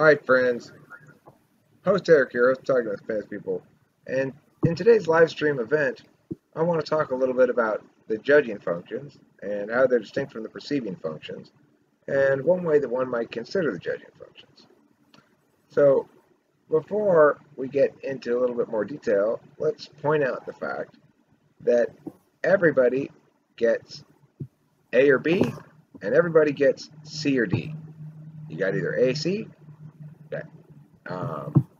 Hi friends, host Eric here, host Talking with Famous People, and in today's live stream event, I want to talk a little bit about the judging functions and how they're distinct from the perceiving functions, and one way that one might consider the judging functions. So before we get into a little bit more detail, let's point out the fact that everybody gets A or B, and everybody gets C or D. You got either AC,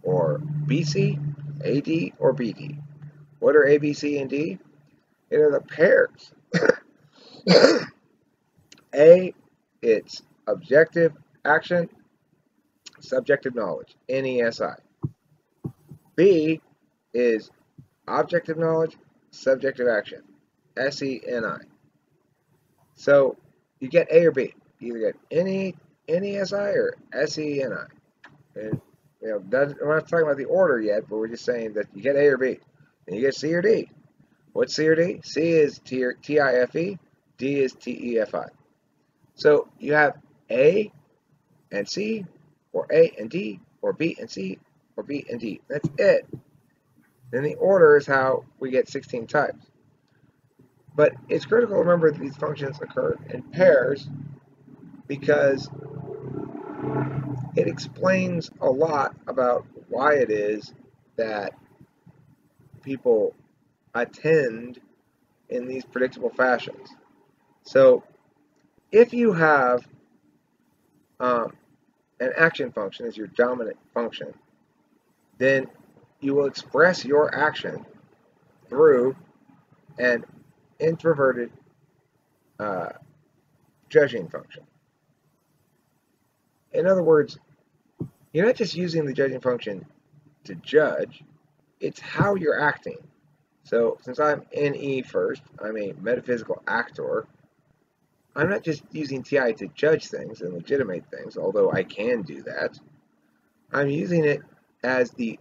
or BC, AD, or BD. What are A, B, C, and D? It are the pairs. A, it's objective action, subjective knowledge, NESI. B is objective knowledge, subjective action, SENI. So you get A or B. You either get NESI or SENI. And we're not talking about the order yet, but we're just saying that you get A or B. And you get C or D. What's C or D? C is TIFE, D is TEFI. So you have A and C, or A and D, or B and C, or B and D. That's it. Then the order is how we get 16 types. But it's critical to remember that these functions occur in pairs because it explains a lot about why it is that people attend in these predictable fashions. So if you have an action function as your dominant function, then you will express your action through an introverted judging function. In other words, you're not just using the judging function to judge, it's how you're acting. So since I'm NE first, I'm a metaphysical actor, I'm not just using TI to judge things and legitimate things, although I can do that. I'm using it as the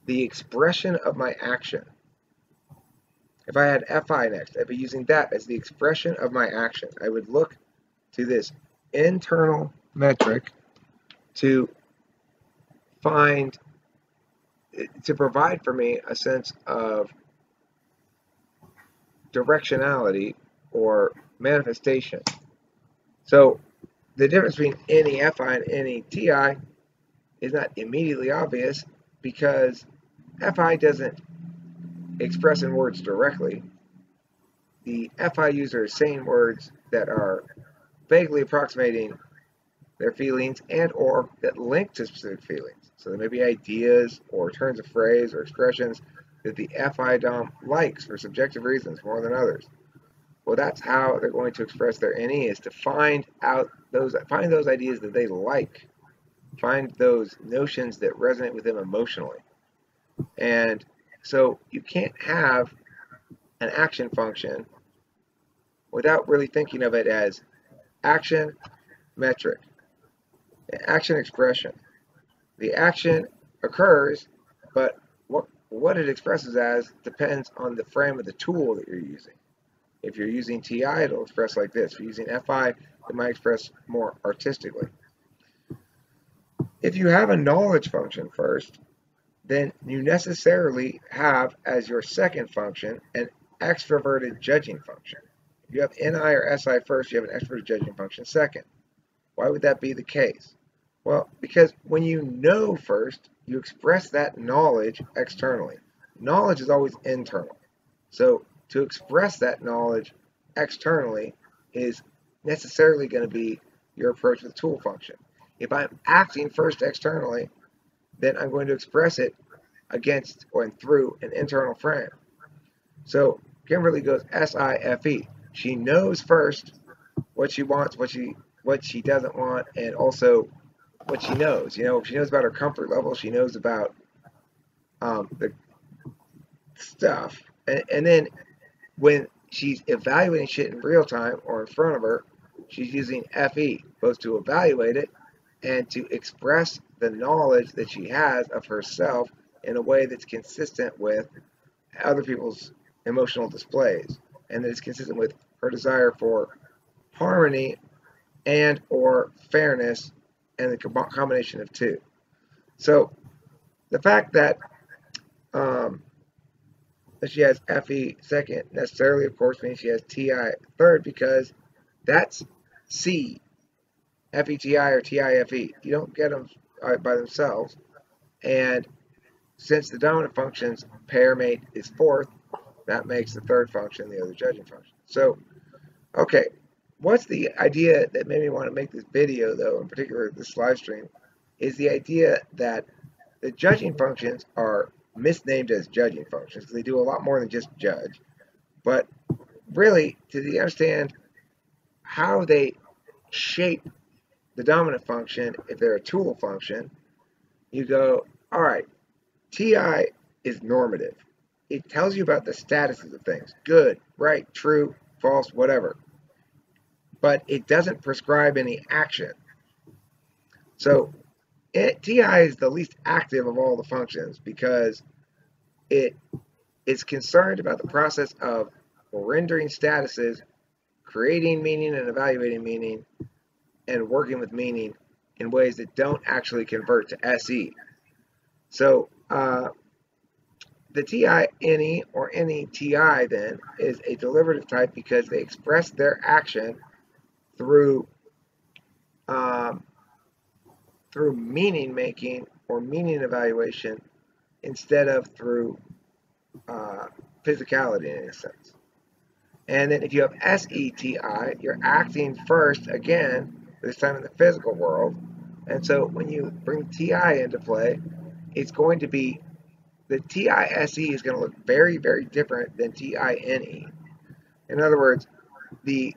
expression of my action. If I had FI next, I'd be using that as the expression of my action. I would look to this internal metric to provide for me a sense of directionality or manifestation. So the difference between NEFI and NETI is not immediately obvious because FI doesn't express in words directly. The FI user is saying words that are vaguely approximating their feelings and or that link to specific feelings. So there may be ideas or turns of phrase or expressions that the FI DOM likes for subjective reasons more than others. Well, that's how they're going to express their NE, is to find those ideas that they like, find those notions that resonate with them emotionally. And so you can't have an action function without really thinking of it as action metric, action expression. The action occurs, but what it expresses as depends on the frame of the tool that you're using. If you're using TI, it'll express like this. If you're using FI, it might express more artistically. If you have a knowledge function first, then you necessarily have as your second function an extroverted judging function. If you have NI or SI first, you have an extroverted judging function second. Why would that be the case? Well, because when you know first, you express that knowledge externally. Knowledge is always internal. So to express that knowledge externally is necessarily going to be your approach with the tool function. If I'm acting first externally, then I'm going to express it against or through an internal frame. So Kimberly goes SIFE. She knows first what she wants, what she doesn't want, and also what she knows. She knows about her comfort level. She knows about the stuff. And then when she's evaluating shit in real time or in front of her, she's using FE, both to evaluate it and to express the knowledge that she has of herself in a way that's consistent with other people's emotional displays, and that is consistent with her desire for harmony and or fairness and the combination of two. So the fact that she has FE second necessarily, of course, means she has TI third, because that's C, FETI or TIFE. You don't get them by themselves. And since the dominant function's pair mate is fourth, that makes the third function the other judging function. So, okay, what's the idea that made me want to make this video, though, in particular this live stream, is the idea that the judging functions are misnamed as judging functions. They do a lot more than just judge. But really, to understand how they shape the dominant function, if they're a tool function, you go, all right, TI is normative. It tells you about the statuses of things, good, right, true, false, whatever. But it doesn't prescribe any action. So TI is the least active of all the functions because it is concerned about the process of rendering statuses, creating meaning and evaluating meaning, and working with meaning in ways that don't actually convert to SE. So the TI any or any TI then is a deliberative type because they express their action through meaning making or meaning evaluation instead of through physicality in a sense. And then if you have SETI, you're acting first again, this time in the physical world. And so when you bring TI into play, it's going to be the TISE is going to look very, very different than TINE. In other words, the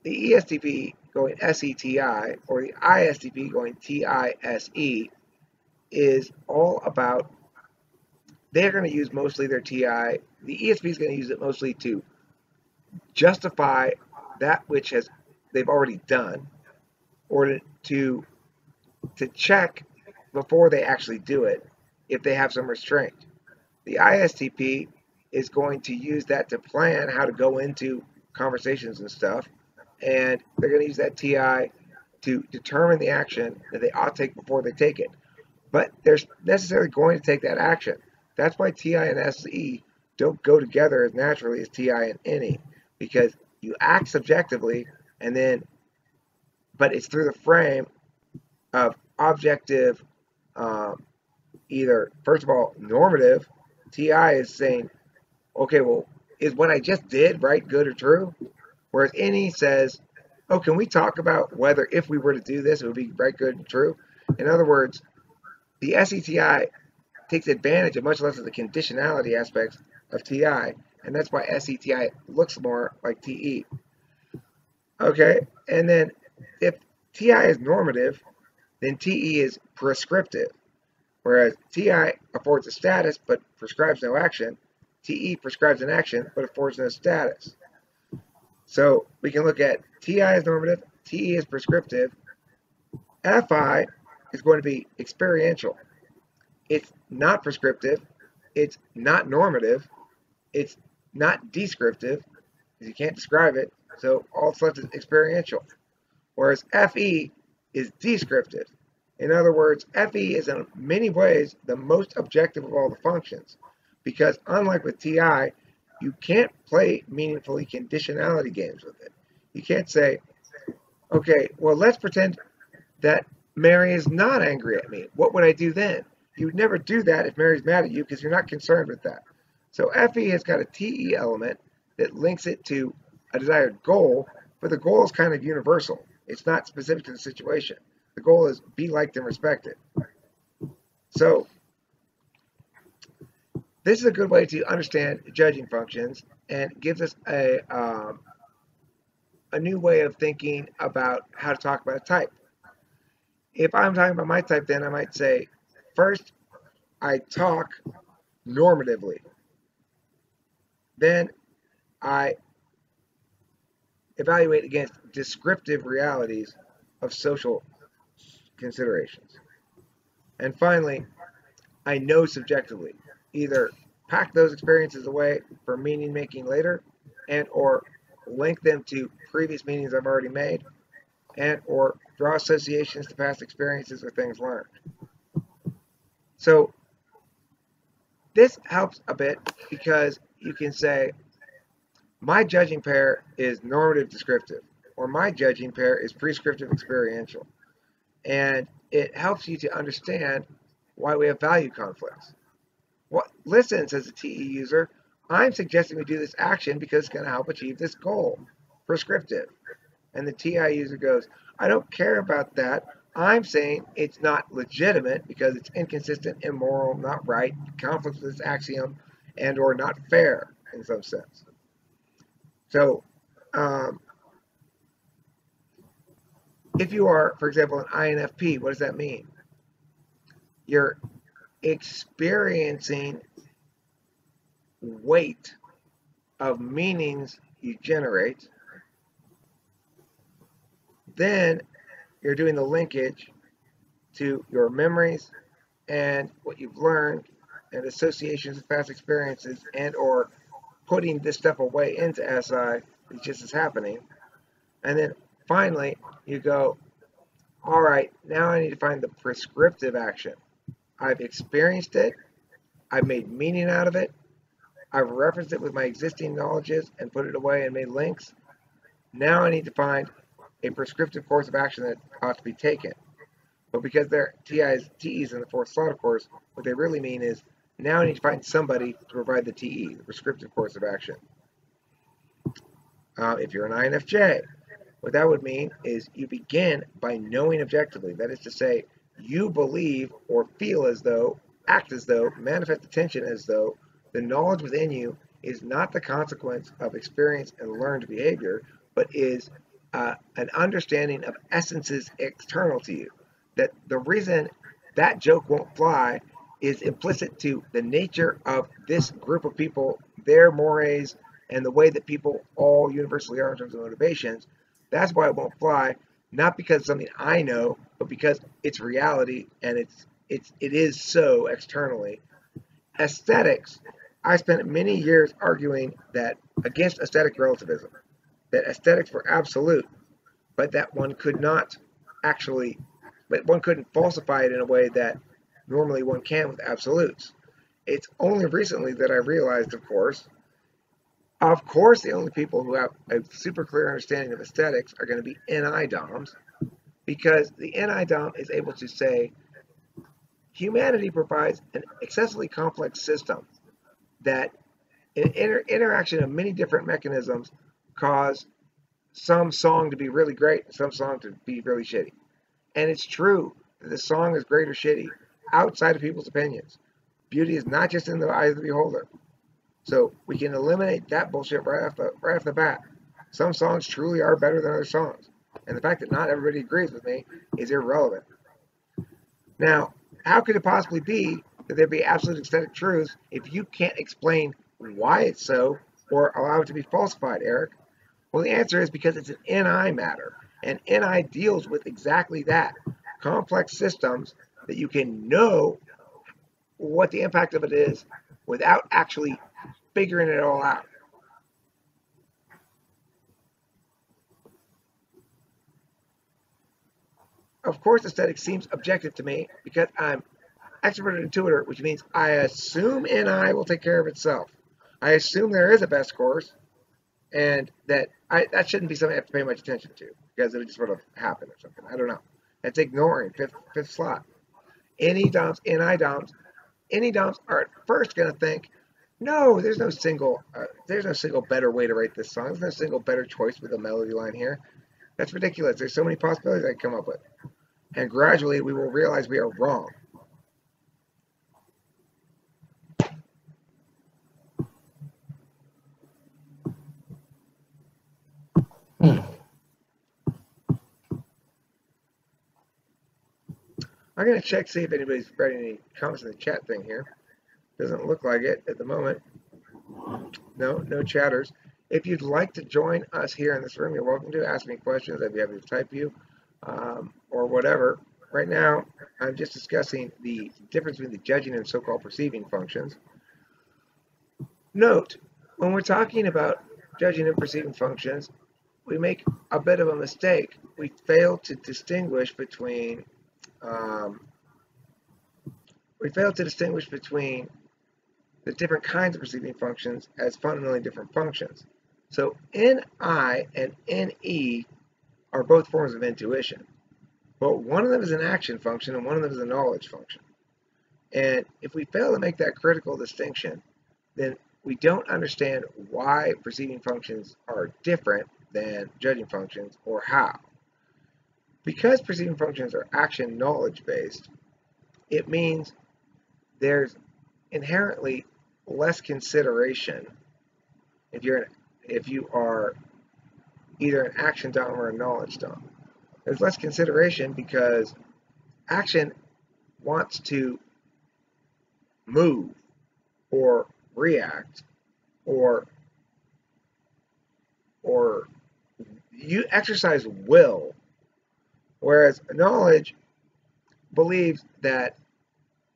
ESTP going SETI or the ISTP going TISE is all about, they're going to use mostly their TI. The ESP is going to use it mostly to justify that which they've already done, or to check before they actually do it if they have some restraint. The ISTP is going to use that to plan how to go into conversations and stuff, and they're going to use that TI to determine the action that they ought to take before they take it. But they're necessarily going to take that action. That's why TI and SE don't go together as naturally as TI and NE, because you act subjectively, and then, but it's through the frame of objective, either, first of all, normative. TI is saying, okay, well, is what I just did right, good, or true? Whereas NE says, oh, can we talk about whether if we were to do this, it would be right, good, and true? In other words, the SETI takes advantage of much less of the conditionality aspects of TI, and that's why SETI looks more like TE. Okay, and then if TI is normative, then TE is prescriptive. Whereas TI affords a status but prescribes no action, TE prescribes an action but affords no status. So we can look at TI as normative, TE is prescriptive, FI is going to be experiential. It's not prescriptive, it's not normative, it's not descriptive, because you can't describe it, so all that's left is experiential. Whereas FE is descriptive. In other words, FE is in many ways the most objective of all the functions, because unlike with TI, you can't play meaningfully conditionality games with it. You can't say, okay, well, let's pretend that Mary is not angry at me. What would I do then? You would never do that if Mary's mad at you because you're not concerned with that. So FE has got a TE element that links it to a desired goal, but the goal is kind of universal. It's not specific to the situation. The goal is be liked and respected. So this is a good way to understand judging functions, and gives us a new way of thinking about how to talk about a type. If I'm talking about my type, then I might say, first, I talk normatively. Then I evaluate against descriptive realities of social considerations. And finally, I know subjectively. Either pack those experiences away for meaning making later, and or link them to previous meanings I've already made, and or draw associations to past experiences or things learned. So this helps a bit because you can say, my judging pair is normative descriptive, or my judging pair is prescriptive experiential. And it helps you to understand why we have value conflicts. What, listen, says the TE user, I'm suggesting we do this action because it's going to help achieve this goal. Prescriptive. And the TI user goes, I don't care about that. I'm saying it's not legitimate because it's inconsistent, immoral, not right, conflicts with this axiom, and or not fair in some sense. So if you are, for example, an INFP, what does that mean? You're experiencing weight of meanings you generate. Then you're doing the linkage to your memories and what you've learned and associations with past experiences and or putting this stuff away into SI. It just is happening. And then finally you go, all right, now I need to find the prescriptive action. I've experienced it. I've made meaning out of it. I've referenced it with my existing knowledges and put it away and made links. Now I need to find a prescriptive course of action that ought to be taken. But because they're TEs in the fourth slot, of course, what they really mean is now I need to find somebody to provide the TE, the prescriptive course of action. If you're an INFJ, what that would mean is you begin by knowing objectively. That is to say, you believe or feel as though, act as though, manifest attention as though the knowledge within you is not the consequence of experience and learned behavior, but is an understanding of essences external to you. That the reason that joke won't fly is implicit to the nature of this group of people, their mores, and the way that people all universally are in terms of motivations. That's why it won't fly, not because it's something I know, but because it's reality and it is so externally. Aesthetics, I spent many years arguing that against aesthetic relativism, that aesthetics were absolute, but that one could not actually, but one couldn't falsify it in a way that normally one can with absolutes. It's only recently that I realized, of course, the only people who have a super clear understanding of aesthetics are going to be NI DOMs, because the NI DOM is able to say, humanity provides an excessively complex system that an interaction of many different mechanisms cause some song to be really great and some song to be really shitty. And it's true that the song is great or shitty outside of people's opinions. Beauty is not just in the eye of the beholder. So we can eliminate that bullshit right off the bat. Some songs truly are better than other songs. And the fact that not everybody agrees with me is irrelevant. Now, how could it possibly be that there be absolute aesthetic truths if you can't explain why it's so or allow it to be falsified, Eric? Well, the answer is because it's an NI matter. And NI deals with exactly that. Complex systems that you can know what the impact of it is without actually figuring it all out. Of course, aesthetics seems objective to me because I'm expert intuitor, which means I assume NI will take care of itself. I assume there is a best course, and that shouldn't be something I have to pay much attention to because it would just sort of happen or something. I don't know. That's ignoring fifth slot. NI DOMs are at first going to think, no, there's no single better way to write this song. There's no single better choice with a melody line here. That's ridiculous. There's so many possibilities I can come up with. And gradually we will realize we are wrong. I'm going to check, see if anybody's writing any comments in the chat thing here. Doesn't look like it at the moment. No chatters. If you'd like to join us here in this room, you're welcome to. Ask me questions. I'd be happy to type you or whatever. Right now, I'm just discussing the difference between the judging and so-called perceiving functions. Note, when we're talking about judging and perceiving functions, we make a bit of a mistake. We fail to distinguish between um, the different kinds of perceiving functions as fundamentally different functions. So NI and NE are both forms of intuition, but one of them is an action function and one of them is a knowledge function. And if we fail to make that critical distinction, then we don't understand why perceiving functions are different than judging functions or how. Because perceiving functions are action knowledge based, it means there's inherently less consideration if you are either an action dom or a knowledge dom. There's less consideration because action wants to move or react or you exercise will, whereas knowledge believes that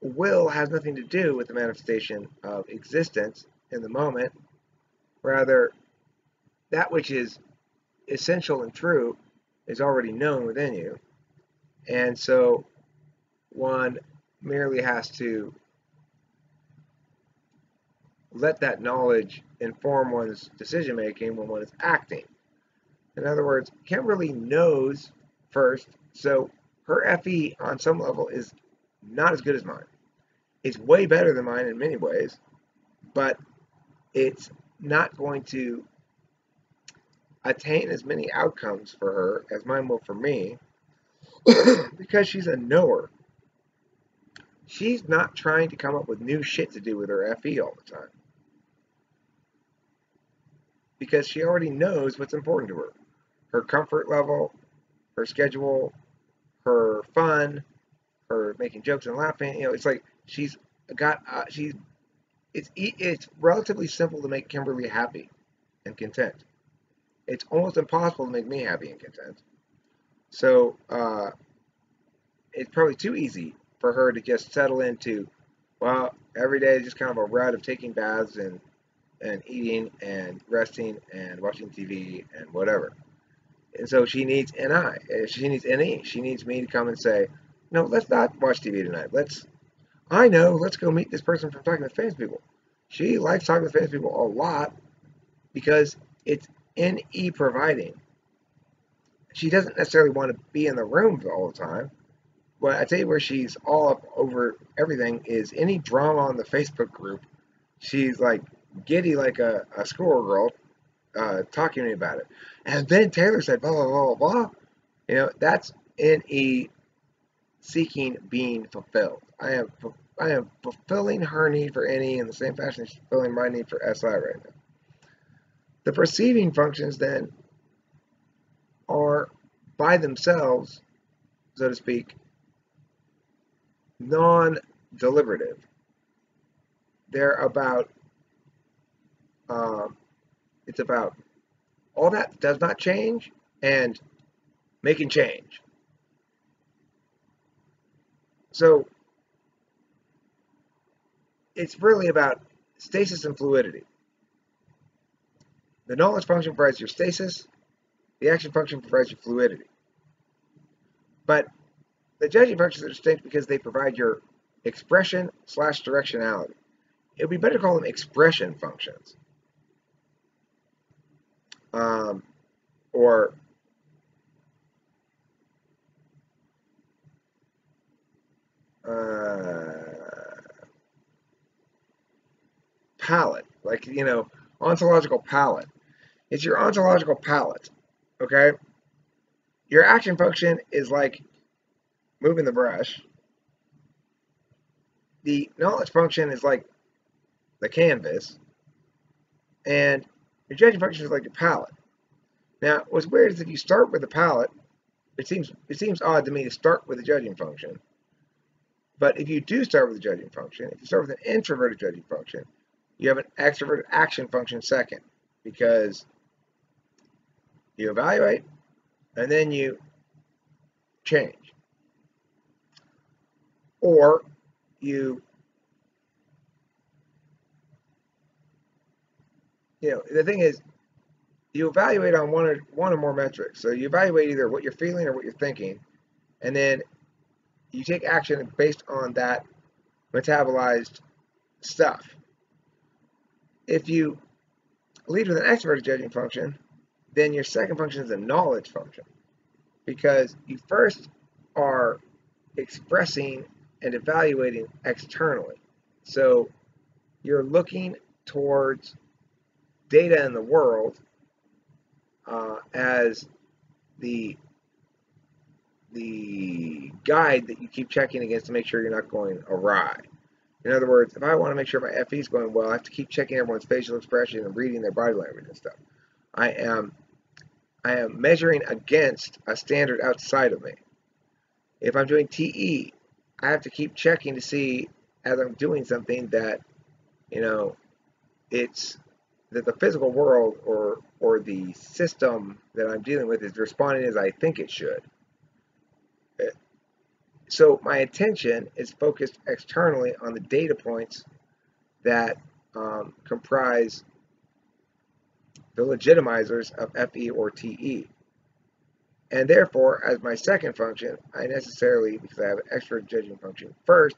will has nothing to do with the manifestation of existence in the moment. Rather, that which is essential and true is already known within you. And so one merely has to let that knowledge inform one's decision making when one is acting. In other words, Kimberly knows first, so her FE on some level is not as good as mine. It's way better than mine in many ways, but it's not going to attain as many outcomes for her as mine will for me because she's a knower. She's not trying to come up with new shit to do with her FE all the time because she already knows what's important to her. Her comfort level, her schedule, her fun, her making jokes and laughing. It's like she's got it's relatively simple to make Kimberly happy and content. It's almost impossible to make me happy and content. So it's probably too easy for her to just settle into, well, every day is just kind of a rut of taking baths and eating and resting and watching TV and whatever. And so she needs NI. She needs NE. She needs me to come and say, no, let's not watch TV tonight. Let's go meet this person from talking to famous people. She likes talking to famous people a lot because it's NE providing. She doesn't necessarily want to be in the room all the time. But I tell you where she's all up over everything is any drama on the Facebook group. She's like giddy like a schoolgirl talking to me about it. And then Taylor said, blah, blah, blah, blah. That's NE seeking being fulfilled. I am fulfilling her need for NE in the same fashion as she's fulfilling my need for SI right now. The perceiving functions then are by themselves, so to speak, non-deliberative. They're about, it's about all that does not change and making change. So it's really about stasis and fluidity. The knowledge function provides your stasis, the action function provides your fluidity. But the judging functions are distinct because they provide your expression / directionality. It would be better to call them expression functions. Or palette, like, ontological palette. It's your ontological palette, okay? Your action function is like moving the brush. The knowledge function is like the canvas, and your judging function is like your palette. Now, what's weird is if you start with the palette, it seems odd to me to start with the judging function. But if you do start with the judging function, if you start with an introverted judging function, you have an extroverted action function second, because you evaluate and then you change. Or the thing is, you evaluate on one or more metrics. So you evaluate either what you're feeling or what you're thinking, and then you take action based on that metabolized stuff. If you lead with an extroverted judging function, then your second function is a knowledge function, because you first are expressing and evaluating externally. So you're looking towards data in the world as the guide that you keep checking against to make sure you're not going awry. In other words, if I want to make sure my FE is going well, I have to keep checking everyone's facial expression and reading their body language and stuff. I am measuring against a standard outside of me. If I'm doing TE, I have to keep checking to see, as I'm doing something, that it's that the physical world or the system that I'm dealing with is responding as I think it should. So my attention is focused externally on the data points that comprise the legitimizers of FE or TE. And therefore, as my second function, I necessarily, because I have an extra judging function first,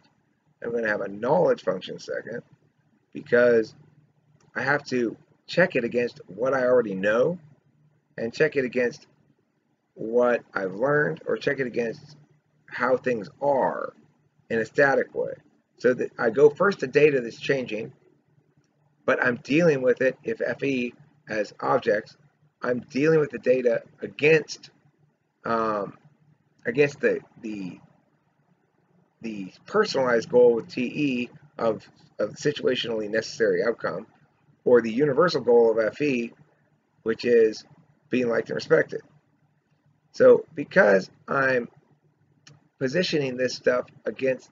I'm going to have a knowledge function second, because I have to check it against what I already know, and check it against what I've learned, or check it against how things are in a static way. So that I go first to data that's changing, but I'm dealing with it, if FE as objects, I'm dealing with the data against the personalized goal with TE of situationally necessary outcome, or the universal goal of FE, which is being liked and respected. So because I'm positioning this stuff against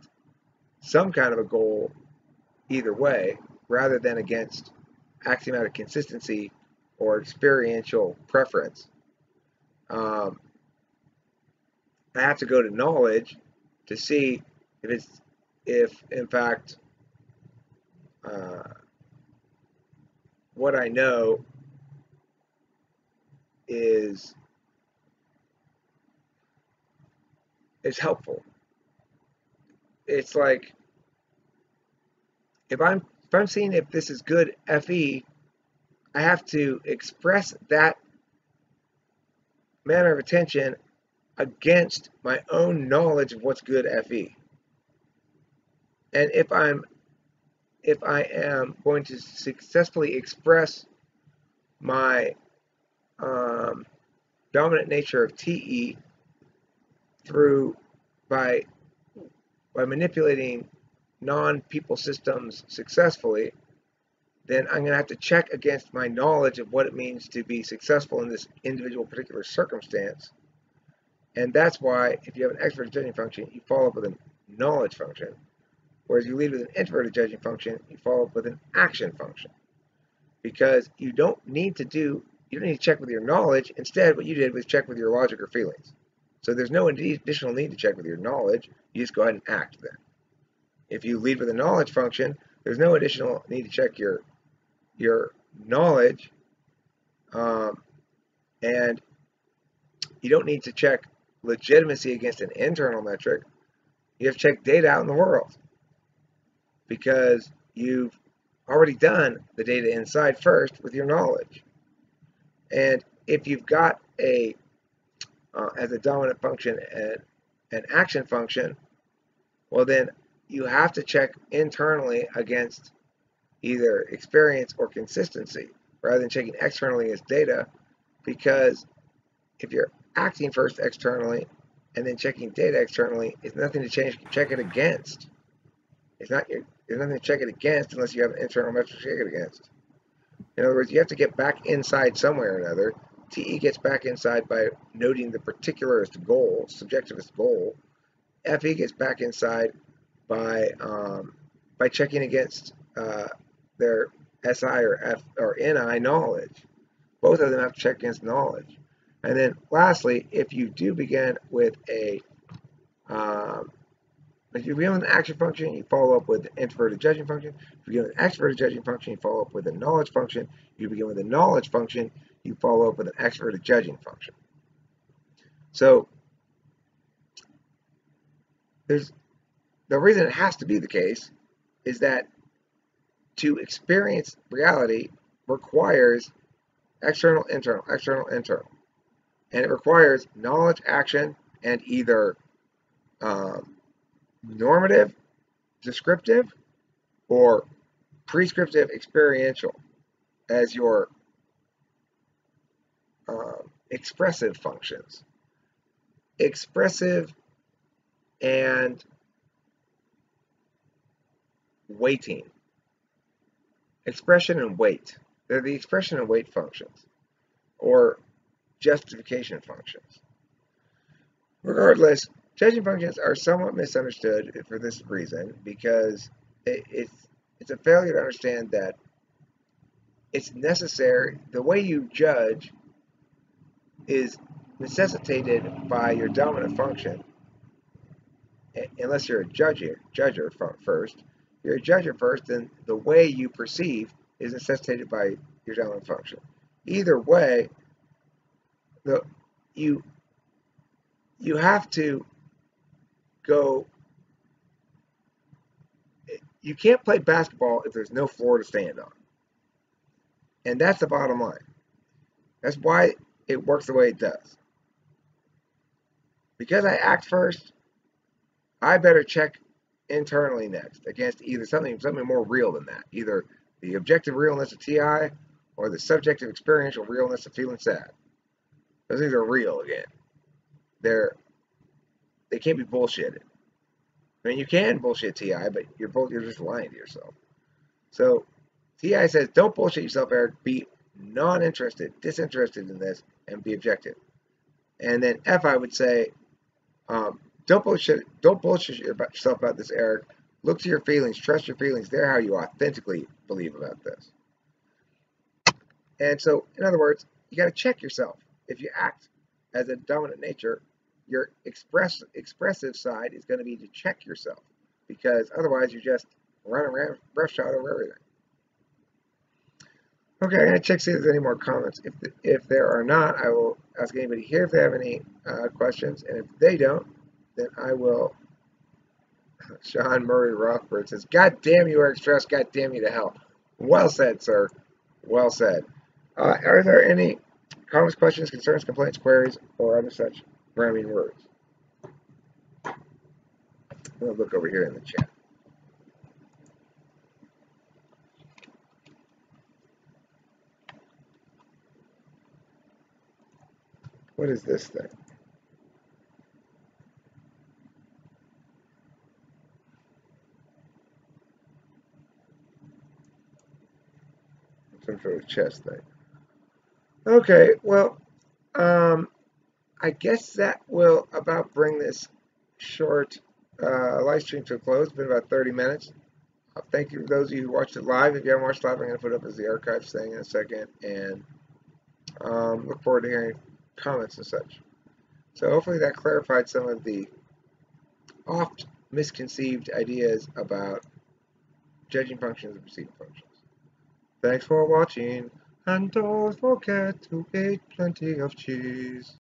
some kind of a goal either way, rather than against axiomatic consistency or experiential preference, I have to go to knowledge to see if in fact what I know is helpful. It's like if I'm seeing if this is good FE, I have to express that manner of attention against my own knowledge of what's good FE. And if I am going to successfully express my dominant nature of TE by manipulating non-people systems successfully, then I'm going to have to check against my knowledge of what it means to be successful in this individual particular circumstance. And that's why, if you have an extroverted judging function, you follow up with a knowledge function. Whereas you lead with an introverted judging function, you follow up with an action function. Because you don't need to check with your knowledge. Instead, what you did was check with your logic or feelings. So there's no additional need to check with your knowledge. You just go ahead and act then. If you lead with a knowledge function, there's no additional need to check your knowledge, and you don't need to check legitimacy against an internal metric. You have to check data out in the world, because you've already done the data inside first with your knowledge. And if you've got as a dominant function an action function, well then you have to check internally against either experience or consistency, rather than checking externally as data, because if you're acting first externally and then checking data externally, it's nothing to check it against. There's nothing to check it against unless you have an internal metric to check it against. In other words, you have to get back inside somewhere or another. TE gets back inside by noting the particularist goal, subjectivist goal. FE gets back inside by checking against their SI or F or NI knowledge. Both of them have to check against knowledge. And then lastly, if you do begin with a If you begin with an action function, you follow up with an introverted judging function. If you begin with an extroverted judging function, you follow up with a knowledge function. If you begin with a knowledge function, you follow up with an extroverted judging function. So there's the reason it has to be the case is that to experience reality requires external, internal, external, internal. And it requires knowledge, action, and either normative, descriptive, or prescriptive, experiential as your expressive functions. Expressive and weighting. Expression and weight. They're the expression and weight functions, or justification functions. Regardless, judging functions are somewhat misunderstood for this reason, because it's a failure to understand that it's necessary. The way you judge is necessitated by your dominant function. Unless you're a judger first. If you're a judger first, then the way you perceive is necessitated by your dominant function. Either way, you have to go. You can't play basketball if there's no floor to stand on, and that's the bottom line. That's why it works the way it does. Because I act first, I better check internally next against either something more real than that, either the objective realness of TI or the subjective experiential realness of feeling sad. Those things are real again. They can't be bullshitted. I mean, you can bullshit TI, but you're just lying to yourself. So TI says, don't bullshit yourself, Eric. Be non-interested, disinterested in this, and be objective. And then F, I would say, don't bullshit yourself about this, Eric. Look to your feelings, trust your feelings. They're how you authentically believe about this. And so, in other words, you got to check yourself. If you act as a dominant nature, your expressive side is going to be to check yourself, because otherwise you just run around roughshod over everything. Okay, I'm going to check see if there's any more comments. If there are not, I will ask anybody here if they have any questions, and if they don't, then I will. Sean Murray Rothberg says, God damn you, Eric Strauss, God damn you to hell. Well said, sir. Well said. Are there any comments, questions, concerns, complaints, queries, or other such rhyming words? I'm going to look over here in the chat. What is this thing? Some sort of chest thing. Okay, well, I guess that will about bring this short live stream to a close. It's been about 30 minutes. Thank you to those of you who watched it live. If you haven't watched live, I'm going to put it up as the archives thing in a second, and look forward to hearing comments and such. So hopefully that clarified some of the oft misconceived ideas about judging functions and perceiving functions. Thanks for watching, and don't forget to eat plenty of cheese.